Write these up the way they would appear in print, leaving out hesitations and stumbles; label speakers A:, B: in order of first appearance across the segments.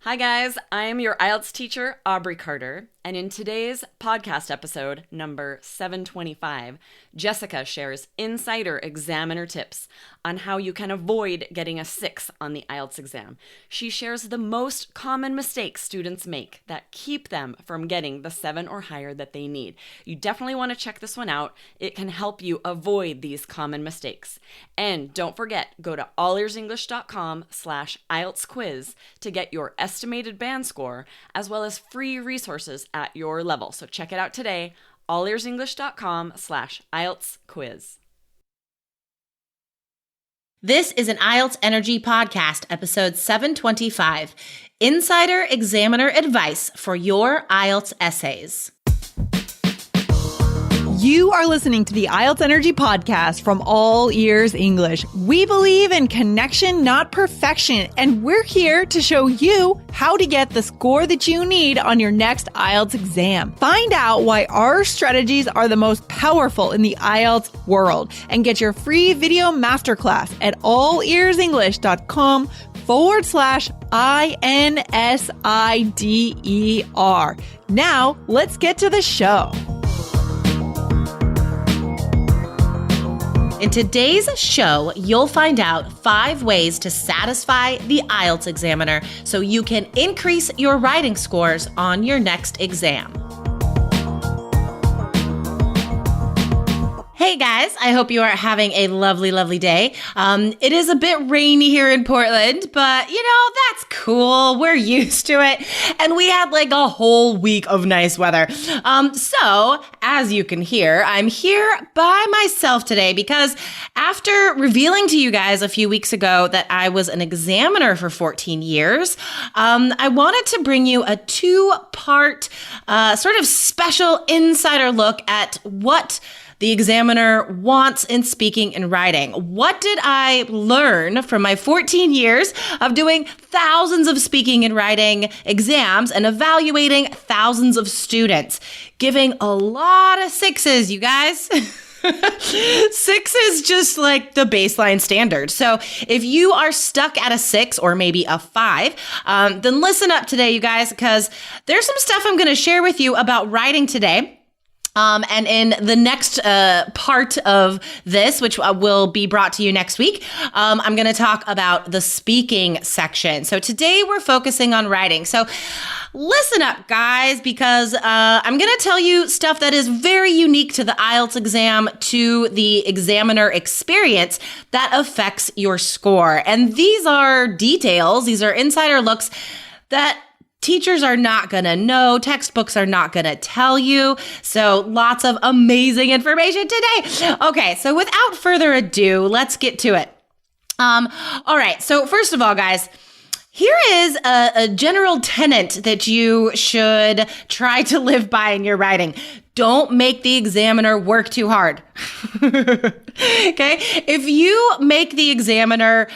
A: Hi guys, I am your IELTS teacher, Aubrey Carter, and in today's podcast episode, number 725, Jessica shares insider examiner tips on how you can avoid getting a 6 on the IELTS exam. She shares the most common mistakes students make that keep them from getting the 7 or higher that they need. You definitely want to check this one out. It can help you avoid these common mistakes. And don't forget, go to allearsenglish.com/IELTS quiz to get your estimated band score, as well as free resources at your level. So check it out today, allearsenglish.com/IELTS quiz.
B: This is an IELTS Energy Podcast, episode 725, Insider Examiner Advice for Your IELTS Essays.
C: You are listening to the IELTS Energy Podcast from All Ears English. We believe in connection, not perfection, and we're here to show you how to get the score that you need on your next IELTS exam. Find out why our strategies are the most powerful in the IELTS world and get your free video masterclass at allearsenglish.com/INSIDER. Now, let's get to the show.
B: In today's show, you'll find out 5 ways to satisfy the IELTS examiner so you can increase your writing scores on your next exam. Hey guys, I hope you are having a lovely, lovely day. It is a bit rainy here in Portland, but that's cool. We're used to it. And we had like a whole week of nice weather. So as you can hear, I'm here by myself today because after revealing to you guys a few weeks ago that I was an examiner for 14 years, I wanted to bring you a 2-part sort of special insider look at what the examiner wants in speaking and writing. What did I learn from my 14 years of doing thousands of speaking and writing exams and evaluating thousands of students? Giving a lot of 6s, you guys. 6 is just like the baseline standard. So if you are stuck at a 6 or maybe a 5, then listen up today, you guys, because there's some stuff I'm going to share with you about writing today. And in the next part of this, which will be brought to you next week, I'm going to talk about the speaking section. So today we're focusing on writing. So listen up, guys, because I'm going to tell you stuff that is very unique to the IELTS exam, to the examiner experience that affects your score. And these are details, these are insider looks that teachers are not going to know, textbooks are not going to tell you. So lots of amazing information today. Okay, so without further ado, let's get to it. All right, so first of all, guys, here is a general tenet that you should try to live by in your writing. Don't make the examiner work too hard. Okay? If you make the examiner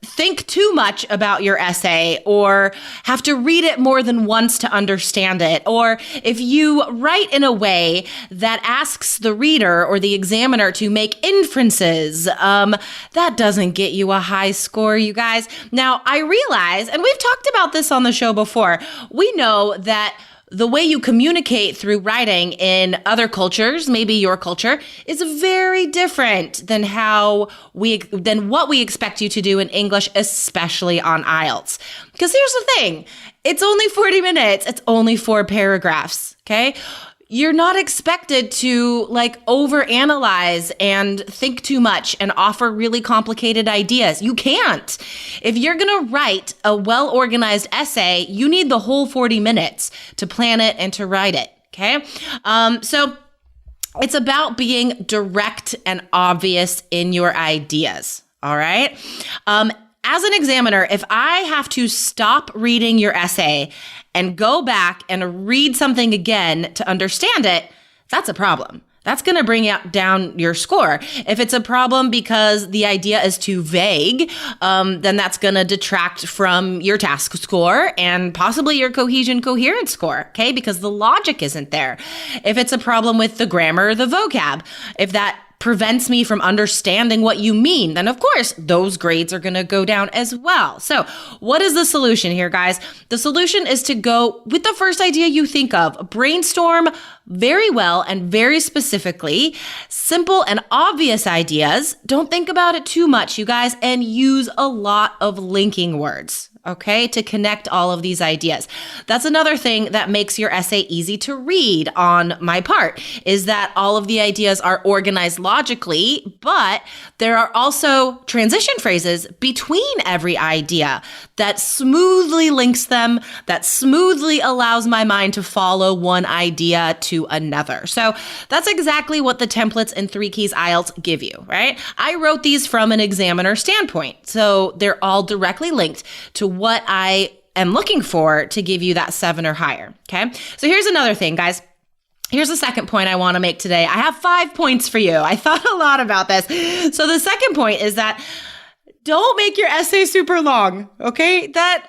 B: think too much about your essay or have to read it more than once to understand it, or if you write in a way that asks the reader or the examiner to make inferences, that doesn't get you a high score, you guys. Now, I realize, and we've talked about this on the show before, we know that the way you communicate through writing in other cultures, maybe your culture, is very different than what we expect you to do in English, especially on IELTS. Because here's the thing, it's only 40 minutes, it's only 4 paragraphs, okay? You're not expected to overanalyze and think too much and offer really complicated ideas. You can't. If you're going to write a well-organized essay, you need the whole 40 minutes to plan it and to write it, okay? So it's about being direct and obvious in your ideas, all right? As an examiner, if I have to stop reading your essay and go back and read something again to understand it, that's a problem. That's going to bring down your score. If it's a problem because the idea is too vague, then that's going to detract from your task score and possibly your cohesion coherence score, okay? Because the logic isn't there. If it's a problem with the grammar or the vocab, if that prevents me from understanding what you mean, then of course those grades are going to go down as well. So what is the solution here, guys? The solution is to go with the first idea you think of. Brainstorm very well and very specifically. Simple and obvious ideas. Don't think about it too much, you guys, and use a lot of linking words, okay, to connect all of these ideas. That's another thing that makes your essay easy to read on my part, is that all of the ideas are organized logically, but there are also transition phrases between every idea that smoothly links them, that smoothly allows my mind to follow one idea to another. So that's exactly what the templates in 3 Keys IELTS give you, right? I wrote these from an examiner standpoint. So they're all directly linked to what I am looking for to give you that 7 or higher. Okay. So here's another thing, guys. Here's the second point I want to make today. I have 5 points for you. I thought a lot about this. So the second point is that don't make your essay super long. Okay. That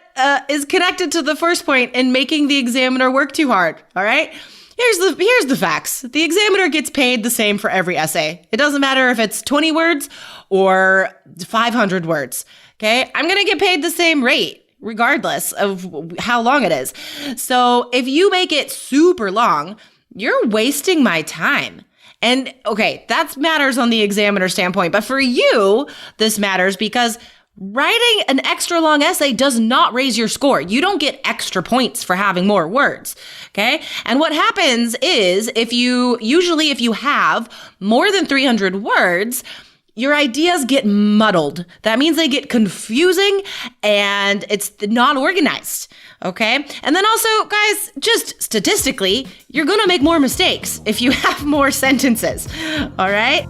B: is connected to the first point in making the examiner work too hard. All right. Here's the facts. The examiner gets paid the same for every essay. It doesn't matter if it's 20 words or 500 words. Okay. I'm going to get paid the same rate regardless of how long it is. So if you make it super long, you're wasting my time. And okay, that matters on the examiner standpoint, but for you, this matters because writing an extra long essay does not raise your score. You don't get extra points for having more words, okay? And what happens is if you have more than 300 words, your ideas get muddled. That means they get confusing and it's not organized, okay? And then also, guys, just statistically, you're gonna make more mistakes if you have more sentences, all right?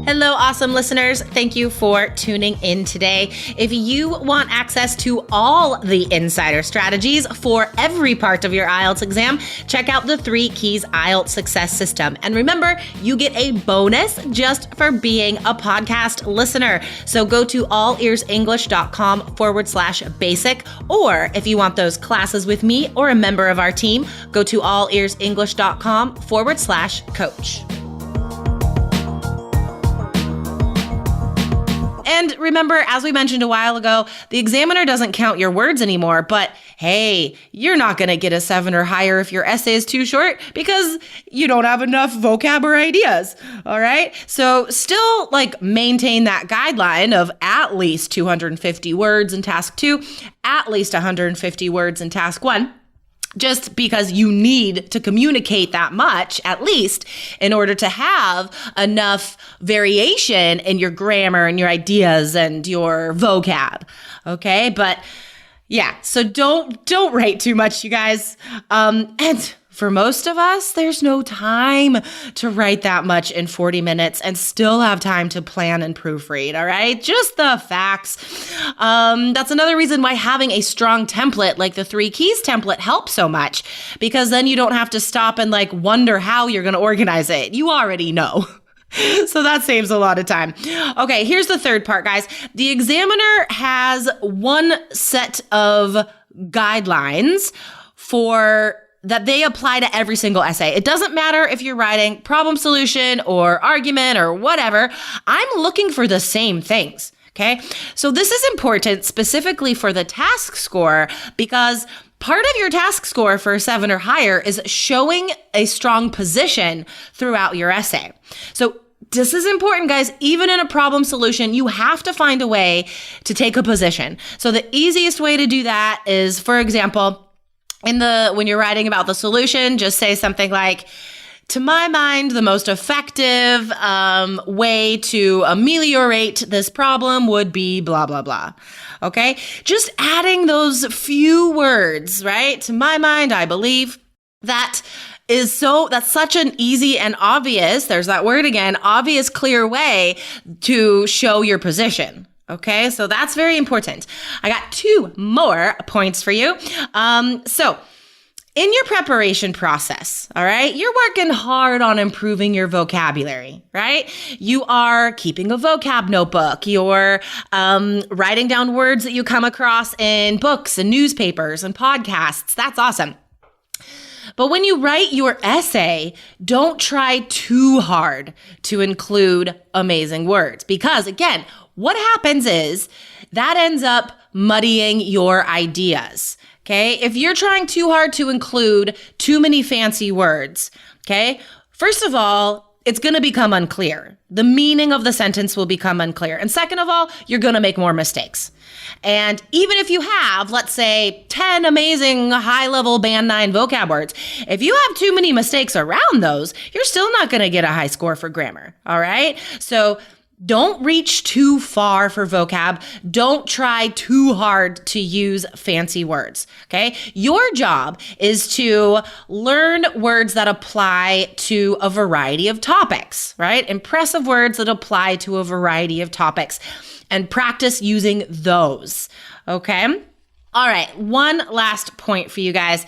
B: Hello, awesome listeners. Thank you for tuning in today. If you want access to all the insider strategies for every part of your IELTS exam, check out the 3 Keys IELTS Success System. And remember, you get a bonus just for being a podcast listener. So go to allearsenglish.com/basic. Or if you want those classes with me or a member of our team, go to allearsenglish.com/coach. And remember, as we mentioned a while ago, the examiner doesn't count your words anymore, but hey, you're not going to get a 7 or higher if your essay is too short because you don't have enough vocab or ideas, all right? So still maintain that guideline of at least 250 words in task 2, at least 150 words in task 1. Just because you need to communicate that much, at least, in order to have enough variation in your grammar and your ideas and your vocab. Okay, but yeah, so don't write too much, you guys. And for most of us, there's no time to write that much in 40 minutes and still have time to plan and proofread, all right? Just the facts. That's another reason why having a strong template like the 3 Keys template helps so much, because then you don't have to stop and wonder how you're going to organize it. You already know. So that saves a lot of time. Okay, here's the third part, guys. The examiner has one set of guidelines that they apply to every single essay. It doesn't matter if you're writing problem solution or argument or whatever. I'm looking for the same things, okay? So this is important specifically for the task score because part of your task score for 7 or higher is showing a strong position throughout your essay. So this is important, guys. Even in a problem solution, you have to find a way to take a position. So the easiest way to do that is, for example, when you're writing about the solution, just say something like, to my mind, the most effective way to ameliorate this problem would be blah, blah, blah. Okay? Just adding those few words, right? To my mind, I believe that's such an easy and obvious, there's that word again, obvious, clear way to show your position. Okay, so that's very important. I got 2 more points for you. So in your preparation process, all right, you're working hard on improving your vocabulary, right? You are keeping a vocab notebook. You're writing down words that you come across in books and newspapers and podcasts. That's awesome. But when you write your essay, don't try too hard to include amazing words because, again, what happens is that ends up muddying your ideas. Okay? If you're trying too hard to include too many fancy words, okay? First of all, it's going to become unclear. The meaning of the sentence will become unclear. And second of all, you're going to make more mistakes. And even if you have, let's say, 10 amazing high-level Band 9 vocab words, if you have too many mistakes around those, you're still not going to get a high score for grammar, all right? So don't reach too far for vocab. Don't try too hard to use fancy words, okay? Your job is to learn words that apply to a variety of topics, right? Impressive words that apply to a variety of topics and practice using those, okay? All right, one last point for you guys.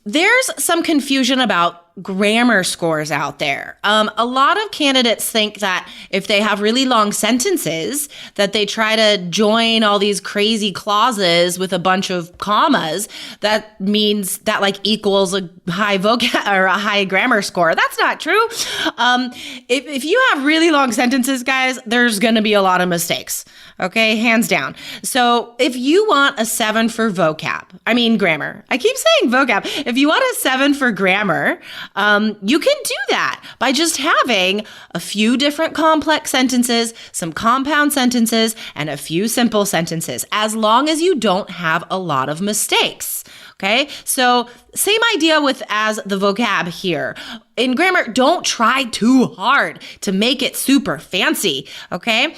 B: There's some confusion about grammar scores out there. A lot of candidates think that if they have really long sentences, that they try to join all these crazy clauses with a bunch of commas, that means that like equals a high vocab or a high grammar score. That's not true. If you have really long sentences, guys, there's going to be a lot of mistakes. Okay, hands down. So if you want a 7 for grammar. I keep saying vocab. If you want a 7 for grammar, you can do that by just having a few different complex sentences, some compound sentences, and a few simple sentences, as long as you don't have a lot of mistakes. Okay, so same idea as the vocab here. In grammar, don't try too hard to make it super fancy. Okay,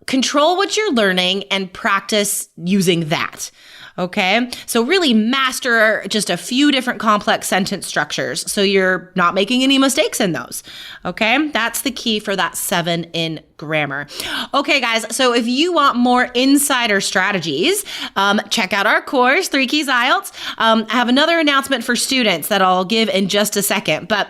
B: control what you're learning and practice using that. Okay, so really master just a few different complex sentence structures so you're not making any mistakes in those. Okay, that's the key for that 7 in grammar. Okay, guys, so if you want more insider strategies, check out our course, 3 Keys IELTS. I have another announcement for students that I'll give in just a second, but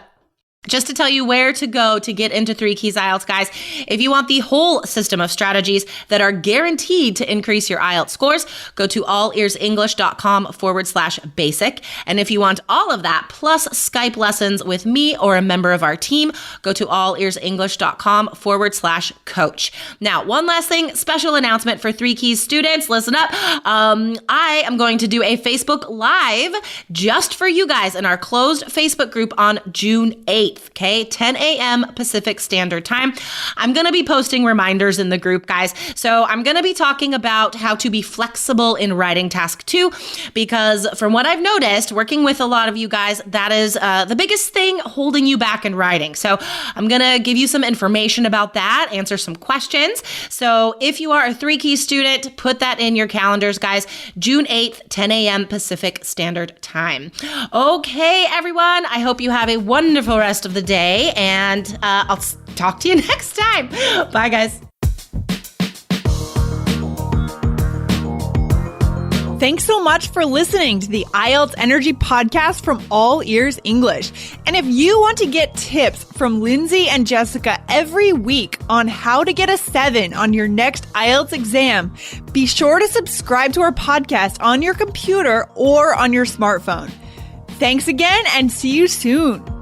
B: just to tell you where to go to get into 3 Keys IELTS, guys, if you want the whole system of strategies that are guaranteed to increase your IELTS scores, go to allearsenglish.com/basic. And if you want all of that, plus Skype lessons with me or a member of our team, go to allearsenglish.com/coach. Now, one last thing, special announcement for 3 Keys students. Listen up. I am going to do a Facebook Live just for you guys in our closed Facebook group on June 8th. Okay, 10 a.m. Pacific Standard Time. I'm going to be posting reminders in the group, guys. So I'm going to be talking about how to be flexible in writing task 2, because from what I've noticed, working with a lot of you guys, that is the biggest thing holding you back in writing. So I'm going to give you some information about that, answer some questions. So if you are a 3 Keys student, put that in your calendars, guys. June 8th, 10 a.m. Pacific Standard Time. Okay, everyone. I hope you have a wonderful rest of the day, and I'll talk to you next time. Bye, guys.
C: Thanks so much for listening to the IELTS Energy Podcast from All Ears English. And if you want to get tips from Lindsay and Jessica every week on how to get a 7 on your next IELTS exam, be sure to subscribe to our podcast on your computer or on your smartphone. Thanks again, and see you soon.